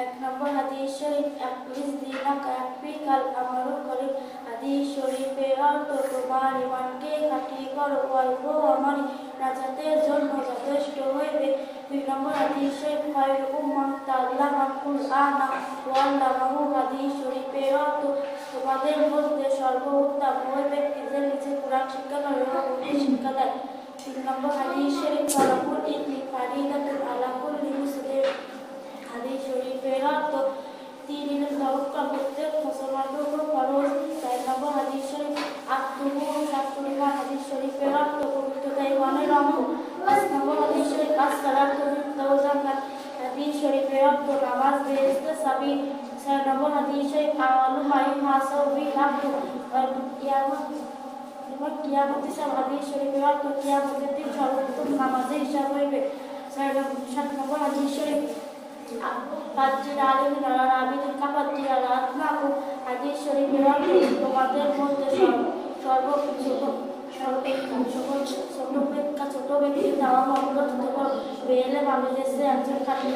এক নম্বর হাদিস শরীফ 41 দিনাক এক বিকাল আমারও করে হাদিস শরীফের অর্থ তোমার ইমানকে খাঁটি করো অল্প আমার নাজাতের জন্য যথেষ্ট হইবে। 2 নম্বর হাদিস শরীফ খায়রুকুম মান তাআল্লামাল কুরআনা ওয়া আল্লামাহু হাদিস শরীফের অর্থ তোমাদের মধ্যে সর্বোত্তম ওই ব্যক্তি যে নিজে কোরআন শিক্ষা করে এবং শিক্ষা দেয়। 3 নম্বর হাদিস শরীফ তালাবুল ইলমি ফারিদাতুন আলা কুল্লি মুসলিম হাদিস শরীফের অর্থ তিন ইলম তওয়াক্কুল প্রত্যেক মুসলমানের উপর ফরজ। 4 নম্বর হাদিস শরীফ আত-তুহুর শাস্ত্রুল ঈমান হাদিস শরীফের অর্থ পবিত্রতা ঈমানের অঙ্গ। 5 নম্বর হাদিস শরীফ as-সালাতু মিফতাহু জান্নাত হাদিস শরীফের অর্থ নামাজ বেহেশতের চাবি। 6 নম্বর হাদিস শরীফ আওয়ালু মা ইউহাসাবু বিল আবদু কিয়ামত হিসাব হাদিস শরীফের অর্থ কিয়ামতের দিন সর্বপ্রথম নামাজের হিসাব হইবে। 7 নম্বর হাদিস শরীফ ফাজ্জির আলিমিন আলা আবিদিন কাফাজ্জির আলা আতমাকু হাদিস শরীফের অর্থ তোমাদের মধ্যে ছোট ব্যক্তি দাওয়া অবরোধ করো বেলে বাংলাদেশে একজন খাটি